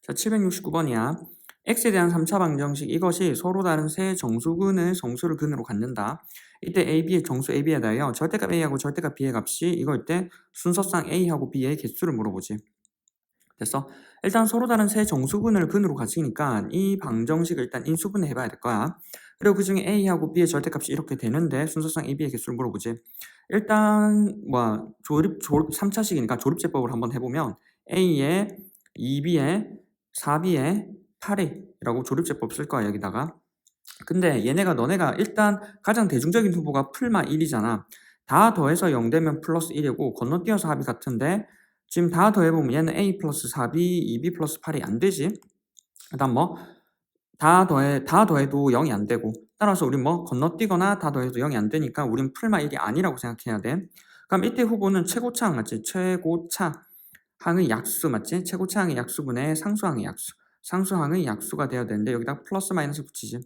자, 769번이야. x에 대한 3차 방정식 이것이 서로 다른 세 정수근의 정수를 근으로 갖는다. 이때 AB의 정수 AB에 대하여 절대값 A하고 절대값 B의 값이 이걸 때 순서상 A하고 B의 개수를 물어보지. 됐어? 일단 서로 다른 세 정수근을 근으로 가지니까 이 방정식을 일단 인수분해 해봐야 될 거야. 그리고 그 중에 A하고 B의 절대값이 이렇게 되는데 순서상 AB의 개수를 물어보지. 일단 조립 3차식이니까 조립제법을 한번 해보면 A에 2B에 4B에 8A라고 조립제법 쓸 거야 여기다가. 근데 얘네가 너네가 일단 가장 대중적인 후보가 풀마 1이잖아. 다 더해서 0 되면 플러스 1이고 건너뛰어서 합이 같은데 지금 다 더해보면 얘는 A 플러스 4B, 2B 플러스 8이 안 되지. 그다음 다 더해도 0이 안 되고 따라서 우린 건너뛰거나 다 더해도 0이 안 되니까 우린 풀마 1이 아니라고 생각해야 돼. 그럼 이때 후보는 최고차항 맞지? 최고차항의 약수 맞지? 최고차항의 약수분의 상수항의 약수. 상수항의 약수가 되어야 되는데 여기다 플러스 마이너스 붙이지.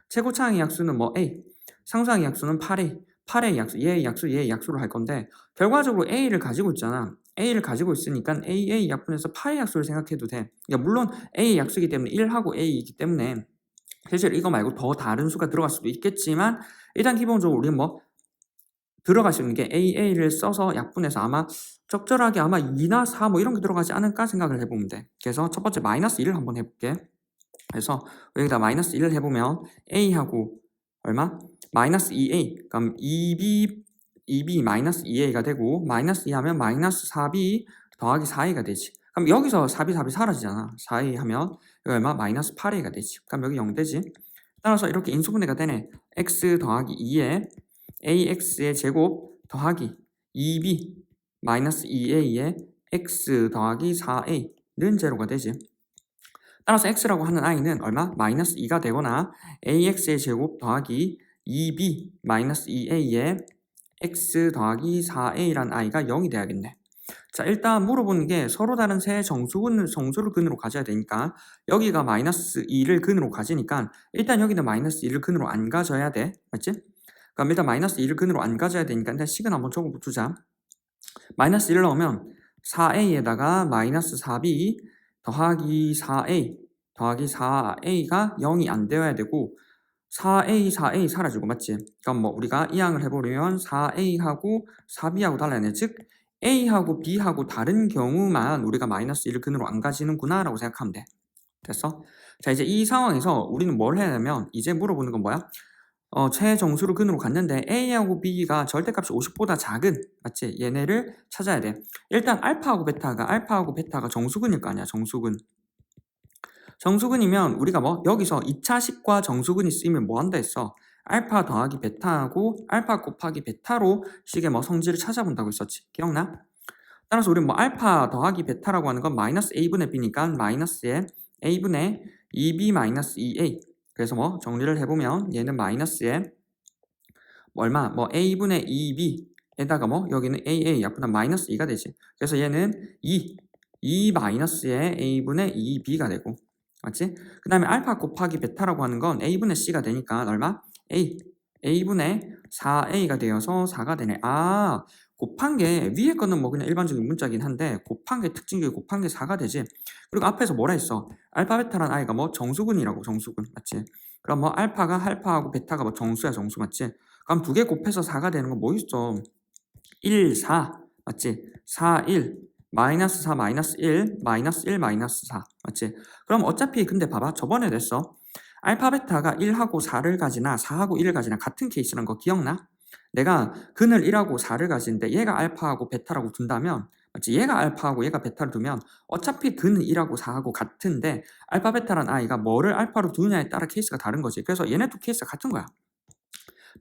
최고차항의 약수는 A, 상수항의 약수는 8A, 8A 약수, 얘의 약수, 얘의 약수로 할 건데 결과적으로 A를 가지고 있잖아. A를 가지고 있으니까 AA 약분해서 8A 약수를 생각해도 돼. 그러니까 물론 A 약수이기 때문에 1하고 A이기 때문에 실제로 이거 말고 더 다른 수가 들어갈 수도 있겠지만 일단 기본적으로 우리는 들어갈 수 있는 게 AA를 써서 약분해서 아마 적절하게 아마 2나 4 이런 게 들어가지 않을까 생각을 해보면 돼. 그래서 첫 번째 마이너스 1을 한번 해볼게. 그래서 여기다 마이너스 1을 해보면 A하고 얼마? 마이너스 2A 그럼 2B 마이너스 2A가 되고 마이너스 2 하면 마이너스 4B 더하기 4A가 되지. 그럼 여기서 4B 사라지잖아. 4A 하면 여기 얼마? 마이너스 8A가 되지. 그럼 여기 0 되지. 따라서 이렇게 인수분해가 되네. X 더하기 2에 AX의 제곱 더하기 2B 마이너스 2A에 X 더하기 4A는 제로가 되지. 따라서 x라고 하는 i는 얼마? 마이너스 2가 되거나 ax의 제곱 더하기 2b 마이너스 2a에 x 더하기 4a라는 i가 0이 돼야겠네. 자, 일단 물어보는 게 서로 다른 세 정수를 근으로 가져야 되니까 여기가 마이너스 2를 근으로 가지니까 일단 여기는 마이너스 2를 근으로 안 가져야 돼. 맞지? 그럼 일단 마이너스 2를 근으로 안 가져야 되니까 일단 식은 한번 적어두자. 마이너스 1을 넣으면 4a에다가 마이너스 4b 더하기 4a 더하기 4a가 0이 안 되어야 되고 4a, 4a 사라지고 맞지? 그럼 우리가 이항을 해보려면 4a하고 4b하고 달라야 즉 a하고 b하고 다른 경우만 우리가 마이너스 1을 근으로 안 가지는구나 라고 생각하면 돼. 됐어? 자, 이제 이 상황에서 우리는 뭘 해야 되냐면 이제 물어보는 건 뭐야? 최정수를 근으로 갔는데 A하고 B가 절대값이 50보다 작은 맞지? 얘네를 찾아야 돼. 일단 알파하고 베타가 정수근일 거 아니야. 정수근. 정수근이면 우리가 여기서 2차식과 정수근이 쓰이면 뭐 한다 했어? 알파 더하기 베타하고 알파 곱하기 베타로 식의 성질을 찾아본다고 했었지. 기억나? 따라서 우리는 알파 더하기 베타라고 하는 건 마이너스 A분의 B니까 마이너스에 A분의 2B 마이너스 2A 그래서 정리를 해보면 얘는 마이너스에 얼마? A분의 2B에다가 여기는 AA 약분한 마이너스 2가 되지. 그래서 얘는 2 마이너스에 A분의 2B가 되고 맞지? 그 다음에 알파 곱하기 베타라고 하는 건 A분의 C가 되니까 얼마? A분의 4A가 되어서 4가 되네. 아, 곱한 게 위에 거는 그냥 일반적인 문자긴 한데 곱한 게 특징이 곱한 게 4가 되지. 그리고 앞에서 뭐라 했어? 알파 베타란 아이가 정수근이라고 정수근 맞지? 그럼 알파하고 베타가 정수야 정수 맞지? 그럼 두 개 곱해서 4가 되는 건 뭐 있어? 1, 4 맞지? 4, 1 마이너스 4 마이너스 1 마이너스 1 마이너스 4 맞지? 그럼 어차피 근데 봐봐 저번에 냈어. 알파 베타가 1하고 4를 가지나 4하고 1을 가지나 같은 케이스라는 거 기억나? 내가 근을 1하고 4를 가지는데 얘가 알파하고 베타라고 둔다면 맞지? 얘가 알파하고 얘가 베타를 두면 어차피 근은 1하고 4하고 같은데 알파 베타란 아이가 뭐를 알파로 두느냐에 따라 케이스가 다른 거지. 그래서 얘네 두 케이스가 같은 거야.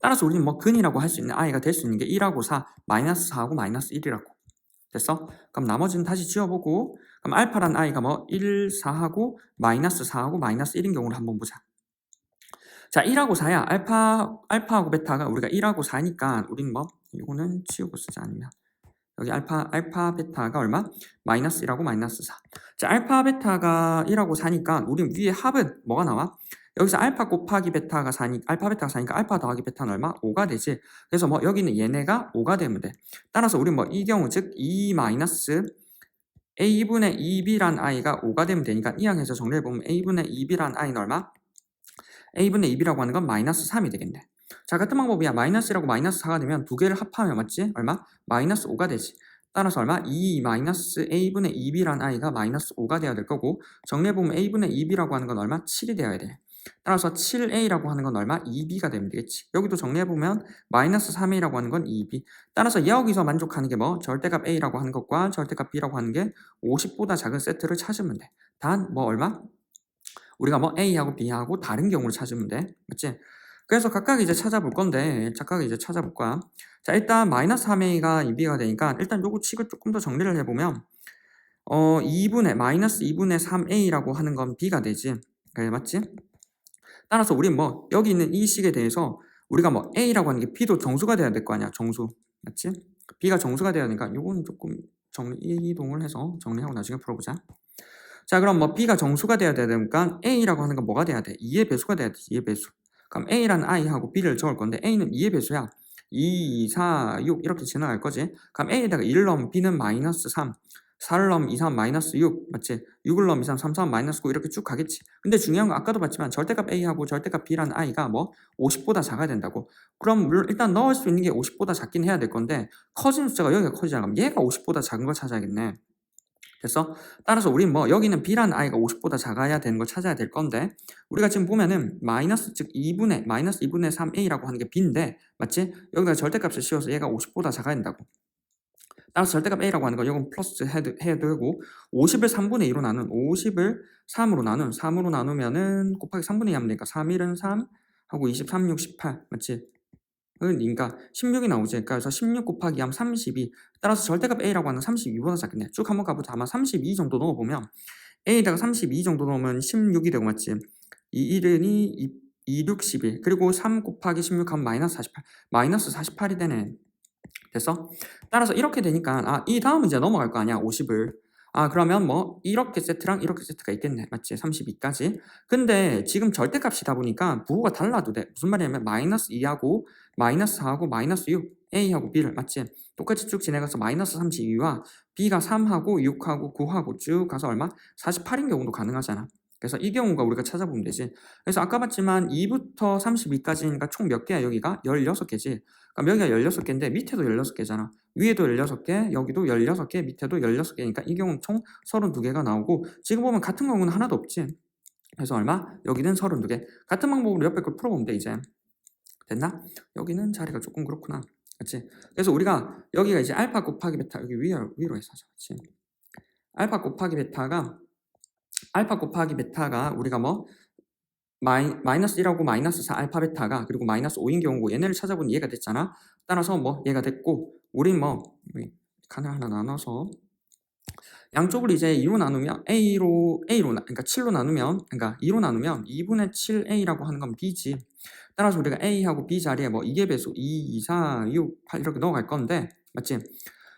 따라서 우리는 근이라고 할 수 있는 i가 될 수 있는 게 1하고 4, 마이너스 4하고 마이너스 1이라고. 됐어? 그럼 나머지는 다시 지워보고 그럼 알파란 i가 1, 4하고 마이너스 4하고 마이너스 1인 경우를 한번 보자. 자, 1하고 4야. 알파하고 베타가 우리가 1하고 4니까 우리는 이거는 치우고 쓰자 아니면 여기 알파 베타가 얼마? 마이너스 1하고 마이너스 4. 자, 알파 베타가 1하고 4니까 우리 위에 합은 뭐가 나와? 여기서 알파 곱하기 베타가 4니까 알파 베타가 4니까 알파 더하기 베타는 얼마? 5가 되지. 그래서 여기는 얘네가 5가 되면 돼. 따라서 우리 이 경우 즉 2 마이너스 a분의 2b란 i가 5가 되면 되니까 이 항에서 정리해보면 a분의 2b란 i는 얼마? a분의 2b라고 하는 건 마이너스 3이 되겠네. 자, 같은 방법이야. 마이너스라고 마이너스 4가 되면 두 개를 합하면 맞지? 얼마? 마이너스 5가 되지. 따라서 얼마? 2 마이너스 a분의 2b란 i가 마이너스 5가 되어야 될 거고, 정리해보면 a분의 2b라고 하는 건 얼마? 7이 되어야 돼. 따라서 7a라고 하는 건 얼마? 2b가 되면 되겠지. 여기도 정리해보면 마이너스 3a라고 하는 건 2b. 따라서 여기서 만족하는 게 뭐? 절대값 a라고 하는 것과 절대값 b라고 하는 게 50보다 작은 세트를 찾으면 돼. 단 뭐 얼마? 우리가 뭐 A하고 B하고 다른 경우를 찾으면 돼. 맞지? 그래서 각각 이제 찾아볼 건데, 각각 이제 찾아볼 거야. 자, 일단 마이너스 3A가 2B가 되니까, 일단 요거 식을 조금 더 정리를 해보면, 2분의, 마이너스 2분의 3A라고 하는 건 B가 되지. 그래, 맞지? 따라서 우린 뭐, 여기 있는 이 식에 대해서, 우리가 뭐 A라고 하는 게 B도 정수가 돼야 될 거 아니야, 정수. 맞지? B가 정수가 돼야 되니까, 요거는 조금 이동을 해서 정리하고 나중에 풀어보자. 자, 그럼 뭐 B가 정수가 돼야 되니까 A라고 하는 건 뭐가 돼야 돼? 2의 배수가 돼야 돼. 2의 배수. 그럼 A라는 I하고 B를 적을 건데 A는 2의 배수야. 2, 4, 6 이렇게 지나갈 거지. 그럼 A에다가 1을 넣으면 B는 마이너스 3, 4를 넣으면 2, 3 마이너스 6 맞지? 6을 넣으면 2, 3, 3, 3 마이너스 9 이렇게 쭉 가겠지. 근데 중요한 건 아까도 봤지만 절대값 A하고 절대값 B라는 I가 뭐 50보다 작아야 된다고. 그럼 물론 일단 넣을 수 있는 게 50보다 작긴 해야 될 건데 커진 숫자가 여기가 커지잖아. 그럼 얘가 50보다 작은 걸 찾아야겠네. 됐어? 따라서 우린 뭐 여기는 b라는 i가 50보다 작아야 되는 걸 찾아야 될 건데 우리가 지금 보면은 마이너스 즉 2분의 마이너스 2분의 3a라고 하는 게 b인데 맞지? 여기다 절대값을 씌워서 얘가 50보다 작아야 된다고. 따라서 절대값 a라고 하는 건 이건 플러스 해야 되고 50을 3분의 2로 나눈 50을 3으로 나눈 3으로 나누면은 곱하기 3분의 2 하면 되니까 3, 1은 3 하고 23, 6, 18 맞지? 그러니까 16이 나오지. 그래서 16 곱하기 하면 32. 따라서 절대값 A라고 하는 32보다 작겠네. 쭉 한번 가보자. 아마 32 정도 넣어보면 A에다가 32 정도 넣으면 16이 되고 맞지? 2, 1은 2, 6, 11. 그리고 3 곱하기 16 하면 마이너스 48. 마이너스 48이 되네. 됐어? 따라서 이렇게 되니까 이 다음 이제 넘어갈 거 아니야. 50을. 그러면 뭐 이렇게 세트랑 이렇게 세트가 있겠네. 맞지? 32까지. 근데 지금 절대값이다 보니까 부호가 달라도 돼. 무슨 말이냐면 마이너스 2하고 마이너스 4하고 마이너스 6 A하고 B를 맞지? 똑같이 쭉 지나가서 마이너스 32와 B가 3하고 6하고 9하고 쭉 가서 얼마? 48인 경우도 가능하잖아. 그래서 이 경우가 우리가 찾아보면 되지. 그래서 아까 봤지만 2부터 32까지니까 총 몇 개야 여기가? 16개지. 그럼 여기가 16개인데 밑에도 16개잖아. 위에도 16개, 여기도 16개, 밑에도 16개니까 이 경우는 총 32개가 나오고 지금 보면 같은 경우는 하나도 없지. 그래서 얼마? 여기는 32개. 같은 방법으로 옆에 걸 풀어보면 돼 이제. 됐나? 여기는 자리가 조금 그렇구나. 그렇지? 그래서 우리가 여기가 이제 알파 곱하기 베타 여기 위로 해서 하자. 그렇지? 알파 곱하기 베타가 우리가 뭐 마이너스 1하고 마이너스 4 알파 베타가 그리고 마이너스 5인 경우고 얘네를 찾아보니 얘가 됐잖아. 따라서 뭐 얘가 됐고 우린 뭐 칸을 하나 나눠서 양쪽을 이제 2로 나누면 A로 그러니까 7로 나누면 그러니까 2로 나누면 2분의 7A라고 하는 건 B지. 따라서 우리가 A하고 B 자리에 뭐 2의 배수 2, 2, 4, 6, 8 이렇게 넣어갈 건데 맞지?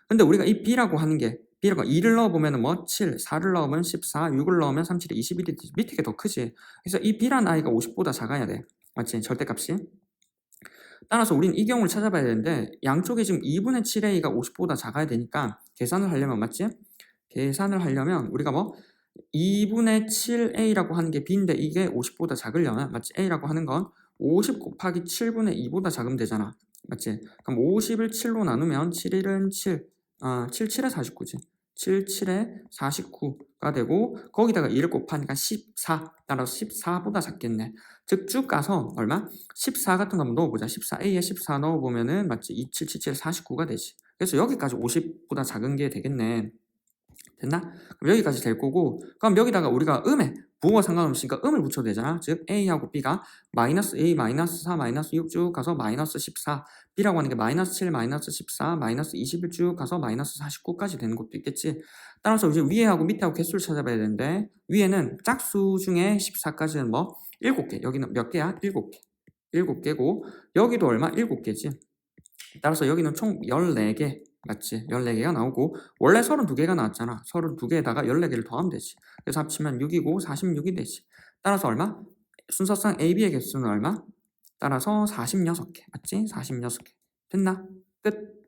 근데 우리가 이 B라고 하는 게 B라고 2를 넣어보면 뭐 7, 4를 넣으면 14, 6을 넣으면 37, 21이 밑에 게 더 크지. 그래서 이 B라는 아이가 50보다 작아야 돼. 맞지? 절대값이. 따라서 우린 이 경우를 찾아봐야 되는데 양쪽에 지금 2분의 7A가 50보다 작아야 되니까 계산을 하려면 맞지? 계산을 하려면 우리가 뭐 2분의 7A라고 하는 게 B인데 이게 50보다 작으려면 맞지? A라고 하는 건 50 곱하기 7분의 2보다 작으면 되잖아. 맞지? 그럼 50을 7로 나누면 7, 1은 7, 7, 7에 49지. 7, 7에 49가 되고 거기다가 2를 곱하니까 14 따라서 14보다 작겠네. 즉 쭉 가서 얼마? 14 같은 거 한번 넣어보자. 14A에 14 넣어보면은 맞지? 2, 7, 7, 7, 49가 되지. 그래서 여기까지 50보다 작은 게 되겠네. 됐나? 그럼 여기까지 될 거고 그럼 여기다가 우리가 부호가 상관없으니까 음을 붙여도 되잖아. 즉 A하고 B가 마이너스 A, 마이너스 4, 마이너스 6 쭉 가서 마이너스 14 B라고 하는 게 마이너스 7, 마이너스 14, 마이너스 21 쭉 가서 마이너스 49까지 되는 것도 있겠지. 따라서 이제 위에하고 밑에하고 개수를 찾아봐야 되는데 위에는 짝수 중에 14까지는 뭐 7개 여기는 몇 개야? 7개 7개고 여기도 얼마? 7개지. 따라서 여기는 총 14개 맞지? 14개가 나오고 원래 32개가 나왔잖아. 32개에다가 14개를 더하면 되지. 그래서 합치면 6이고 46이 되지. 따라서 얼마? 순서상 AB의 개수는 얼마? 따라서 46개 맞지? 46개 됐나? 끝.